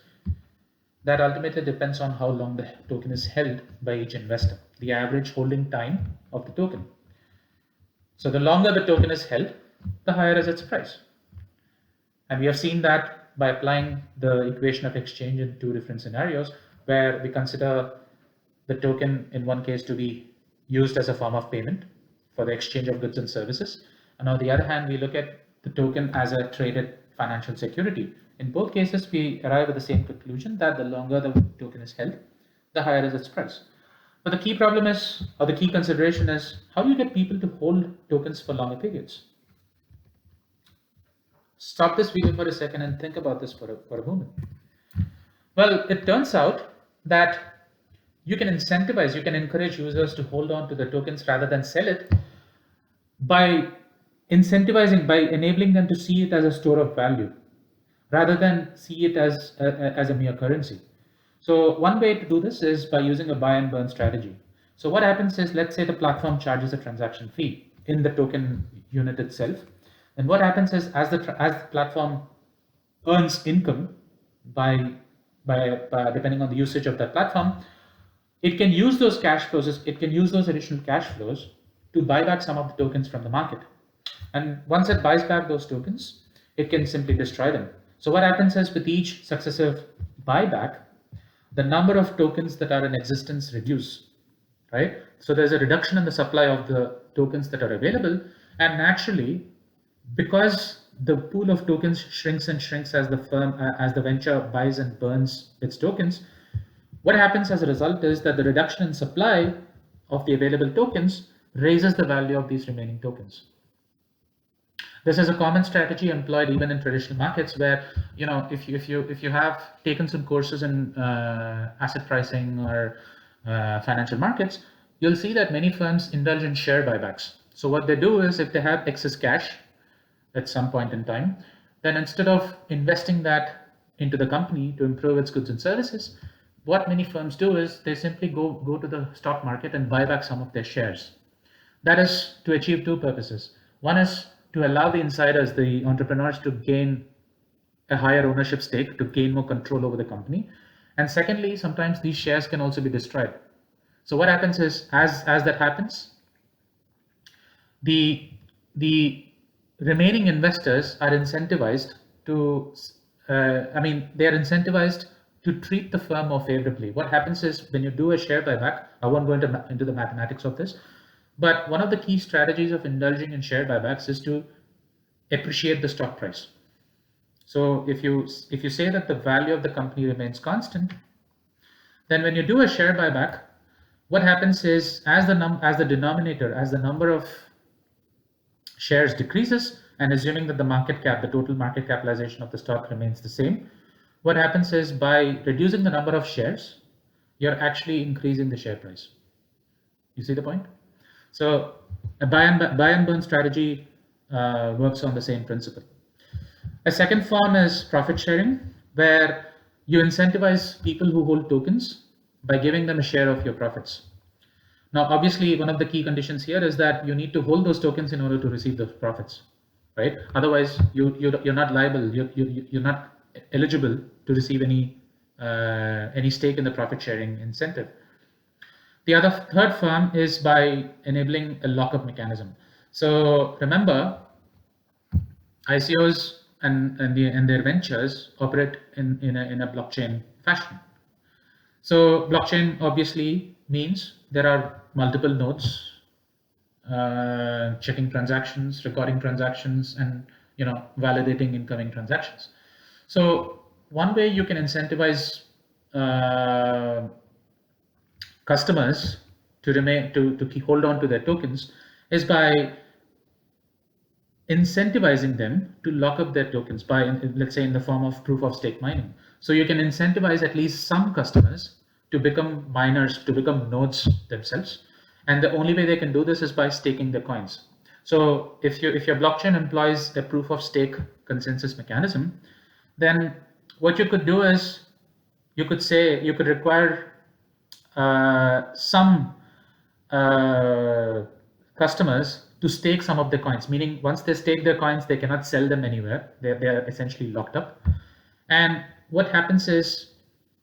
that ultimately depends on how long the token is held by each investor, the average holding time of the token. So the longer the token is held, the higher is its price. And we have seen that by applying the equation of exchange in two different scenarios, where we consider the token in one case to be used as a form of payment for the exchange of goods and services. And on the other hand, we look at the token as a traded financial security. In both cases, we arrive at the same conclusion that the longer the token is held, the higher is its price. But the key problem is, or the key consideration is, how do you get people to hold tokens for longer periods? Stop this video for a second and think about this for a moment. Well, it turns out that you can incentivize, you can encourage users to hold on to the tokens rather than sell it by incentivizing, by enabling them to see it as a store of value rather than see it as a mere currency. So one way to do this is by using a buy and burn strategy. So what happens is, let's say the platform charges a transaction fee in the token unit itself. And what happens is, as the platform earns income by depending on the usage of that platform, it can use those cash flows, it can use those additional cash flows to buy back some of the tokens from the market. And once it buys back those tokens, it can simply destroy them. So what happens is with each successive buyback, the number of tokens that are in existence reduce, right? So there's a reduction in the supply of the tokens that are available, and naturally, because the pool of tokens shrinks and shrinks as the firm as the venture buys and burns its tokens, what happens as a result is that the reduction in supply of the available tokens raises the value of these remaining tokens. This is a common strategy employed even in traditional markets, where if you have taken some courses in asset pricing or financial markets, you'll see that many firms indulge in share buybacks. So what they do is, if they have excess cash at some point in time, then instead of investing that into the company to improve its goods and services, what many firms do is they simply go to the stock market and buy back some of their shares. That is to achieve two purposes. One is to allow the insiders, the entrepreneurs, to gain a higher ownership stake, to gain more control over the company. And secondly, sometimes these shares can also be destroyed. So what happens is, as that happens, the the remaining investors are incentivized to, they are incentivized to treat the firm more favorably. What happens is, when you do a share buyback, I won't go into the mathematics of this, but one of the key strategies of indulging in share buybacks is to appreciate the stock price. So if you say that the value of the company remains constant, then when you do a share buyback, what happens is, as the denominator, as the number of shares decreases, and assuming that the total market capitalization of the stock remains the same, what happens is, by reducing the number of shares, you're actually increasing the share price. You see the point? So a buy and burn strategy works on the same principle. A second form is profit sharing, where you incentivize people who hold tokens by giving them a share of your profits. Now, obviously, one of the key conditions here is that you need to hold those tokens in order to receive those profits, right? Otherwise, you're not liable. You're not eligible to receive any stake in the profit sharing incentive. The third form is by enabling a lockup mechanism. So remember, ICOs and their ventures operate in a blockchain fashion. So blockchain obviously means there are multiple nodes checking transactions, recording transactions, and validating incoming transactions. So one way you can incentivize customers to remain to keep hold on to their tokens is by incentivizing them to lock up their tokens by, let's say, in the form of proof of stake mining. So you can incentivize at least some customers to become miners, to become nodes themselves, and the only way they can do this is by staking their coins. So if your blockchain employs a proof of stake consensus mechanism, then what you could do is, you could require some customers to stake some of the coins, meaning once they stake their coins, they cannot sell them anywhere. They are essentially locked up. And what happens is,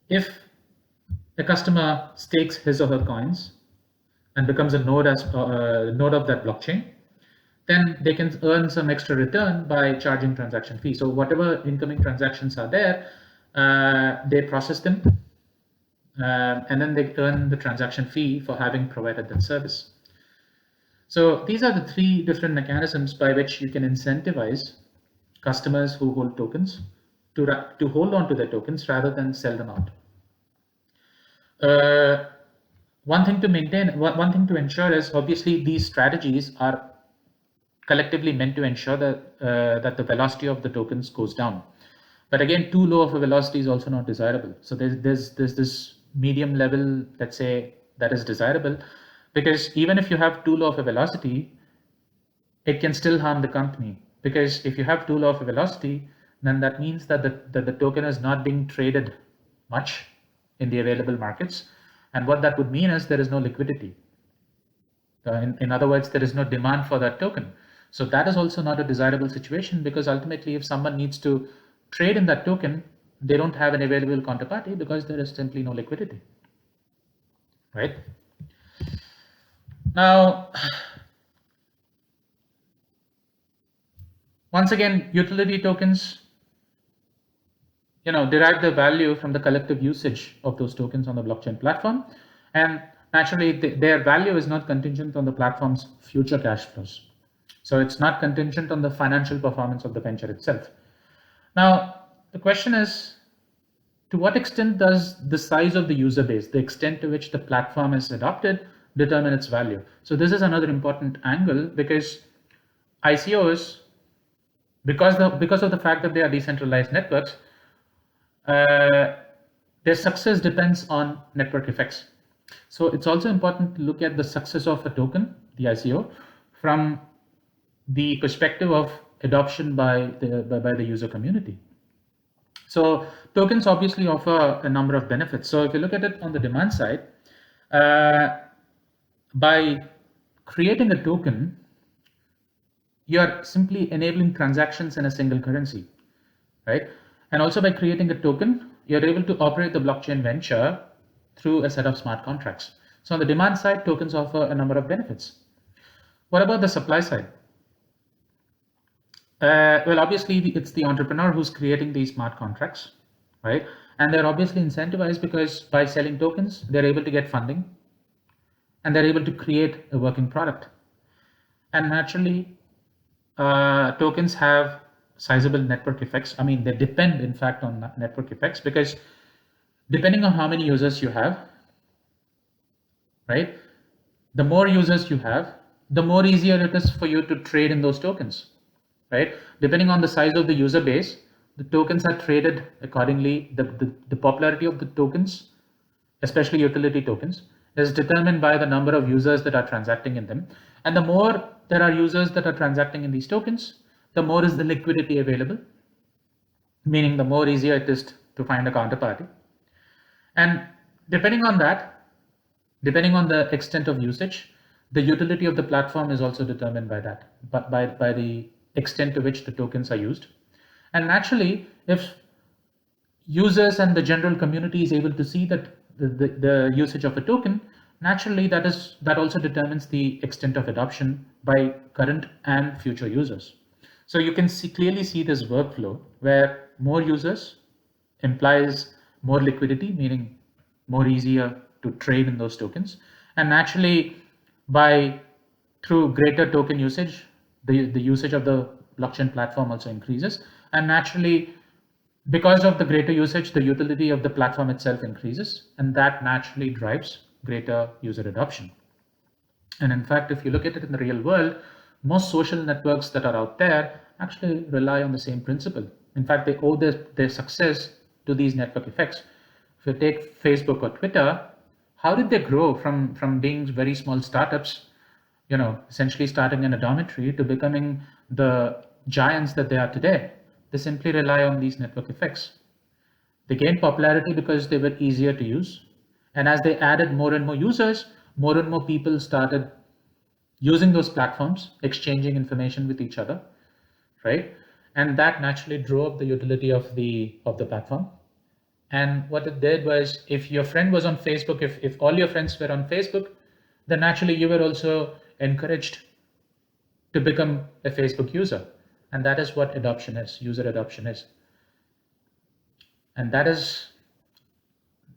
if a customer stakes his or her coins and becomes a node of that blockchain, then they can earn some extra return by charging transaction fees. So whatever incoming transactions are there, they process them, and then they earn the transaction fee for having provided that service. So these are the three different mechanisms by which you can incentivize customers who hold tokens to hold on to their tokens rather than sell them out. One thing to ensure is, obviously these strategies are collectively meant to ensure that the velocity of the tokens goes down. But again, too low of a velocity is also not desirable. So there's this medium level, let's say, that is desirable, because even if you have too low of a velocity, it can still harm the company. Because if you have too low of a velocity, then that means that the token is not being traded much in the available markets. And what that would mean is, there is no liquidity. In other words, there is no demand for that token. So that is also not a desirable situation, because ultimately, if someone needs to trade in that token, they don't have an available counterparty because there is simply no liquidity, right? Now, Once again, utility tokens, derive their value from the collective usage of those tokens on the blockchain platform. And naturally, their value is not contingent on the platform's future cash flows. So it's not contingent on the financial performance of the venture itself. Now, the question is, to what extent does the size of the user base, the extent to which the platform is adopted, determine its value? So this is another important angle, because ICOs, because of the fact that they are decentralized networks, their success depends on network effects. So it's also important to look at the success of a token, the ICO, from the perspective of adoption by the user community. So tokens obviously offer a number of benefits. So if you look at it on the demand side, by creating a token, you're simply enabling transactions in a single currency, right? And also by creating a token, you're able to operate the blockchain venture through a set of smart contracts. So on the demand side, tokens offer a number of benefits. What about the supply side? Well, obviously, it's the entrepreneur who's creating these smart contracts, right? And they're obviously incentivized because by selling tokens, they're able to get funding and they're able to create a working product. And naturally, tokens have sizable network effects. I mean, they depend, in fact, on network effects, because depending on how many users you have, right, the more users you have, the more easier it is for you to trade in those tokens, right? Depending on the size of the user base, the tokens are traded accordingly. The popularity of the tokens, especially utility tokens, is determined by the number of users that are transacting in them. And the more there are users that are transacting in these tokens, the more is the liquidity available, meaning the more easier it is to find a counterparty. And depending on that, depending on the extent of usage, the utility of the platform is also determined by that, but by the extent to which the tokens are used. And naturally, if users and the general community is able to see that the usage of a token, naturally that also determines the extent of adoption by current and future users. So you can clearly see this workflow where more users implies more liquidity, meaning more easier to trade in those tokens. And naturally, through greater token usage, the usage of the blockchain platform also increases. And naturally, because of the greater usage, the utility of the platform itself increases, and that naturally drives greater user adoption. And in fact, if you look at it in the real world, most social networks that are out there actually rely on the same principle. In fact, they owe their success to these network effects. If you take Facebook or Twitter, how did they grow from being very small startups, essentially starting in a dormitory, to becoming the giants that they are today? They simply rely on these network effects. They gained popularity because they were easier to use. And as they added more and more users, more and more people started using those platforms, exchanging information with each other, right? And that naturally drove the utility of the platform. And what it did was, if your friend was on Facebook, if all your friends were on Facebook, then naturally you were also encouraged to become a Facebook user. And that is what adoption is, user adoption is. And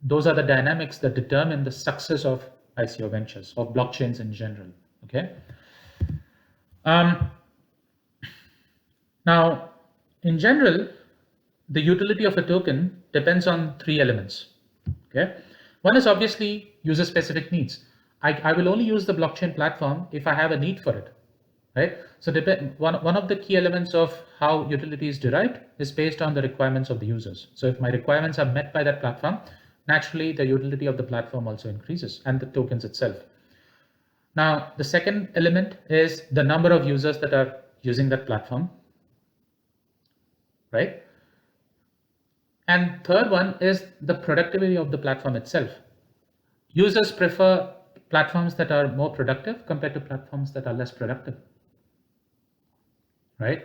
those are the dynamics that determine the success of ICO ventures, of blockchains in general, okay? Now, in general, the utility of a token depends on three elements, okay? One is obviously user-specific needs. I will only use the blockchain platform if I have a need for it, right? So one of the key elements of how utility is derived is based on the requirements of the users. So if my requirements are met by that platform, naturally the utility of the platform also increases, and the tokens itself. Now, the second element is the number of users that are using that platform, right? And third one is the productivity of the platform itself. Users prefer platforms that are more productive compared to platforms that are less productive, right?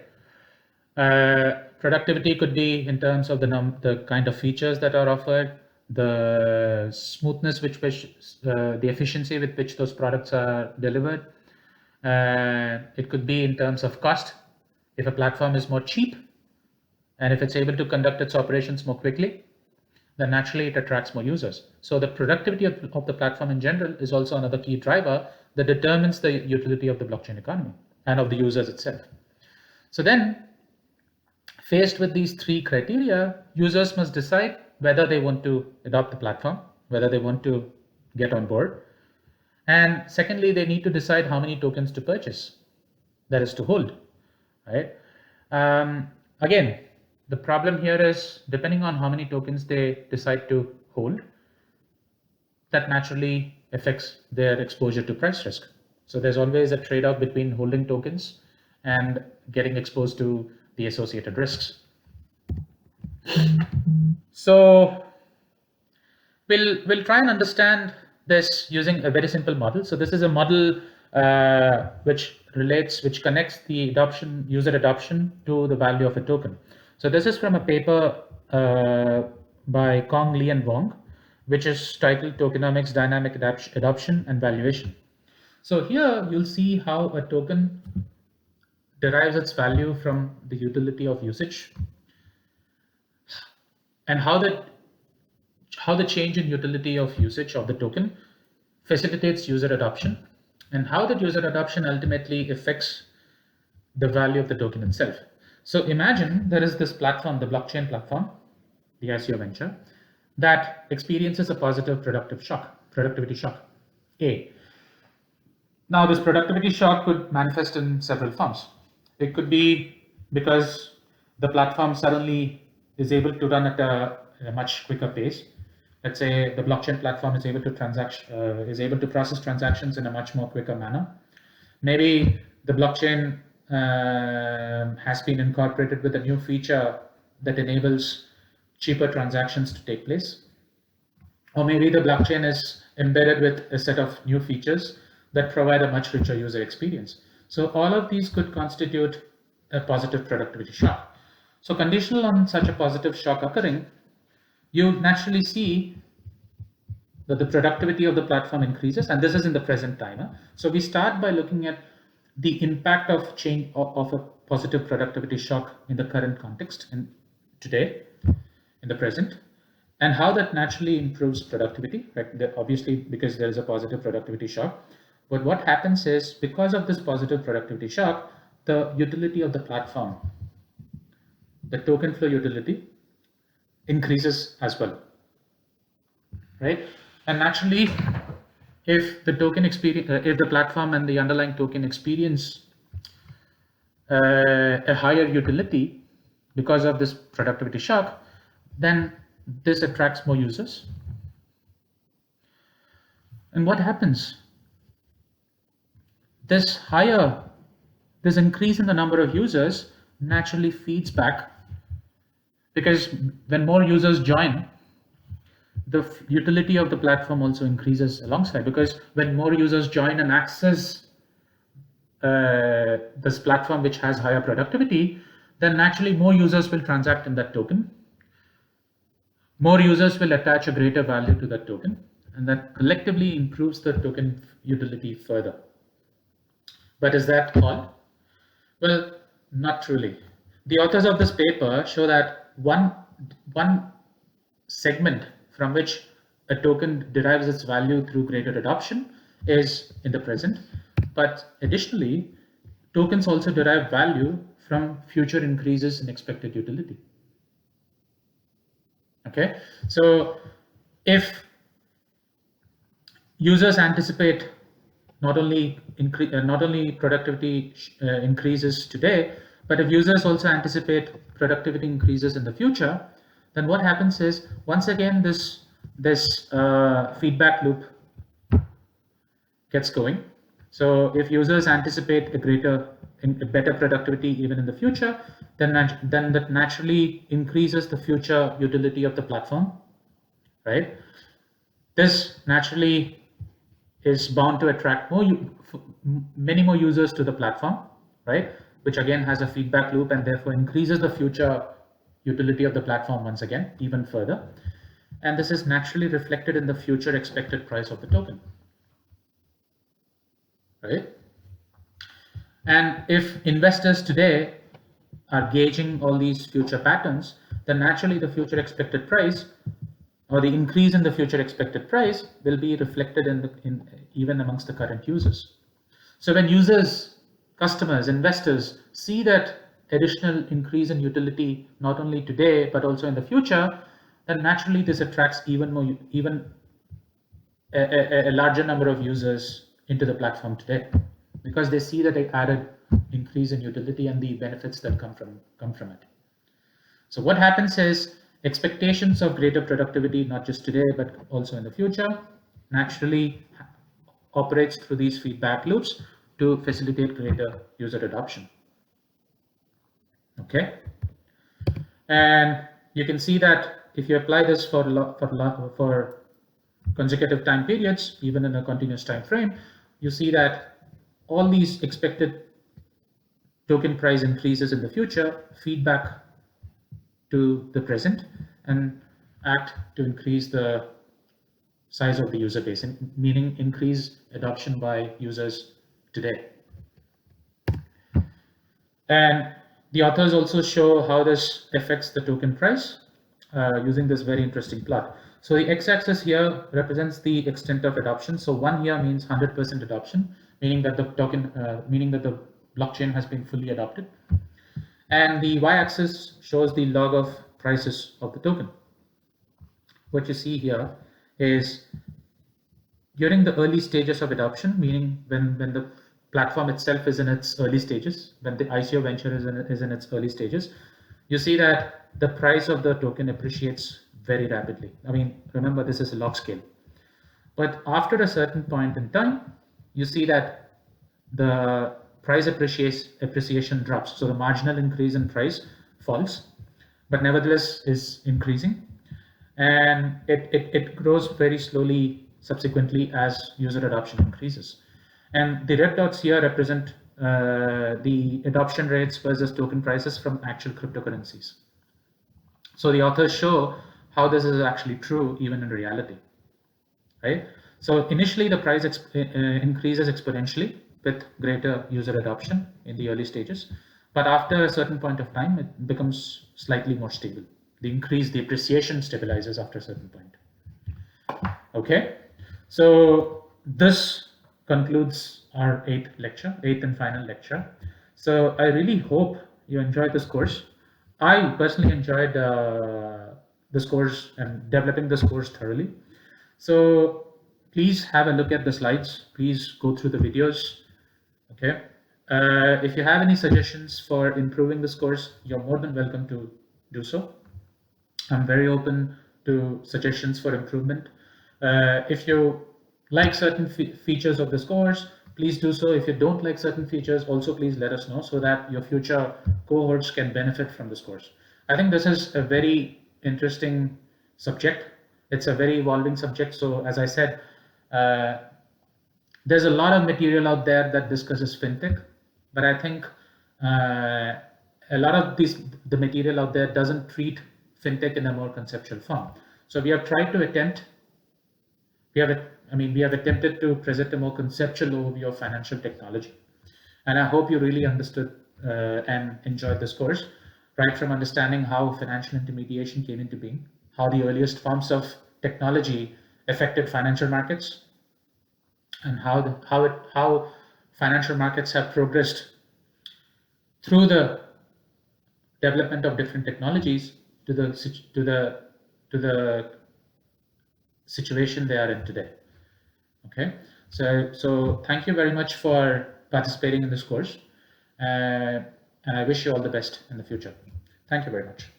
Productivity could be in terms of the kind of features that are offered, the smoothness the efficiency with which those products are delivered. It could be in terms of cost. If a platform is more cheap, and if it's able to conduct its operations more quickly, then naturally it attracts more users. So the productivity of the platform in general is also another key driver that determines the utility of the blockchain economy and of the users itself. So then, faced with these three criteria, users must decide whether they want to adopt the platform, whether they want to get on board. And secondly, they need to decide how many tokens to purchase, that is to hold, right? Again, the problem here is depending on how many tokens they decide to hold, that naturally affects their exposure to price risk. So there's always a trade-off between holding tokens and getting exposed to the associated risks. So we'll try and understand this using a very simple model. So this is a model which connects the user adoption to the value of a token. So this is from a paper by Kong, Lee, and Wong, which is titled Tokenomics, Dynamic Adoption and Valuation. So here you'll see how a token derives its value from the utility of usage, and how the change in utility of usage of the token facilitates user adoption, and how that user adoption ultimately affects the value of the token itself. So imagine there is this platform, the blockchain platform, the ICO venture, that experiences a positive productivity shock, A. Now this productivity shock could manifest in several forms. It could be because the platform suddenly is able to run at a much quicker pace. Let's say the blockchain platform is able to process transactions in a much more quicker manner. Maybe the blockchain has been incorporated with a new feature that enables cheaper transactions to take place. Or maybe the blockchain is embedded with a set of new features that provide a much richer user experience. So all of these could constitute a positive productivity shock. So conditional on such a positive shock occurring, you naturally see that the productivity of the platform increases, and this is in the present time. So we start by looking at the impact of change of a positive productivity shock in the current context today, in the present, and how that naturally improves productivity, right? Obviously, because there is a positive productivity shock. But what happens is, because of this positive productivity shock, the utility of the platform, the token flow utility, increases as well, right? And naturally, if the platform and the underlying token experience a higher utility because of this productivity shock, then this attracts more users. And what happens? This increase in the number of users naturally feeds back, because when more users join, the utility of the platform also increases alongside, because when more users join and access this platform which has higher productivity, then naturally more users will transact in that token. More users will attach a greater value to that token, and that collectively improves the token utility further. But is that all? Well, not truly. The authors of this paper show that one segment from which a token derives its value through greater adoption is in the present, but additionally, tokens also derive value from future increases in expected utility. Okay, so if users anticipate not only productivity increases today, but if users also anticipate productivity increases in the future, then what happens is, once again, this feedback loop gets going. So if users anticipate a better productivity even in the future, then that naturally increases the future utility of the platform, right? This naturally is bound to attract many more users to the platform, right? Which again has a feedback loop and therefore increases the future utility of the platform once again, even further. And this is naturally reflected in the future expected price of the token, right? And if investors today are gauging all these future patterns, then naturally the future expected price or the increase in the future expected price will be reflected in even amongst the current users. So when users, customers, investors see that additional increase in utility not only today but also in the future, then naturally this attracts even a larger number of users into the platform today, because they see that it added increase in utility and the benefits that come from it. So what happens is expectations of greater productivity, not just today but also in the future, naturally operates through these feedback loops to facilitate greater user adoption. Okay, and you can see that if you apply this for consecutive time periods, even in a continuous time frame, you see that all these expected token price increases in the future feedback to the present and act to increase the size of the user base, meaning increase adoption by users today. And the authors also show how this affects the token price using this very interesting plot. So the x-axis here represents the extent of adoption. So 1 year means 100% adoption, meaning that the the blockchain has been fully adopted. And the y-axis shows the log of prices of the token. What you see here is during the early stages of adoption, meaning when the platform itself is in its early stages, when the ICO venture is in its early stages, you see that the price of the token appreciates very rapidly. I mean, remember, this is a log scale. But after a certain point in time, you see that the price appreciation drops. So the marginal increase in price falls, but nevertheless is increasing. And it grows very slowly subsequently as user adoption increases. And the red dots here represent the adoption rates versus token prices from actual cryptocurrencies. So the authors show how this is actually true even in reality, right? So initially the price increases exponentially with greater user adoption in the early stages, but after a certain point of time, it becomes slightly more stable. The appreciation stabilizes after a certain point. Okay, so this concludes our eighth and final lecture. So I really hope you enjoyed this course. I personally enjoyed this course and developing this course thoroughly. So please have a look at the slides. Please go through the videos. Okay. If you have any suggestions for improving this course, you're more than welcome to do so. I'm very open to suggestions for improvement. If you like certain features of this course, please do so. If you don't like certain features, also please let us know so that your future cohorts can benefit from this course. I think this is a very interesting subject. It's a very evolving subject. So as I said, there's a lot of material out there that discusses fintech, but I think a lot of the material out there doesn't treat fintech in a more conceptual form. So we have tried to we have attempted to present a more conceptual overview of financial technology. And I hope you really understood and enjoyed this course, right from understanding how financial intermediation came into being, how the earliest forms of technology affected financial markets, and how financial markets have progressed through the development of different technologies to the situation they are in today. Okay, so thank you very much for participating in this course, and I wish you all the best in the future. Thank you very much.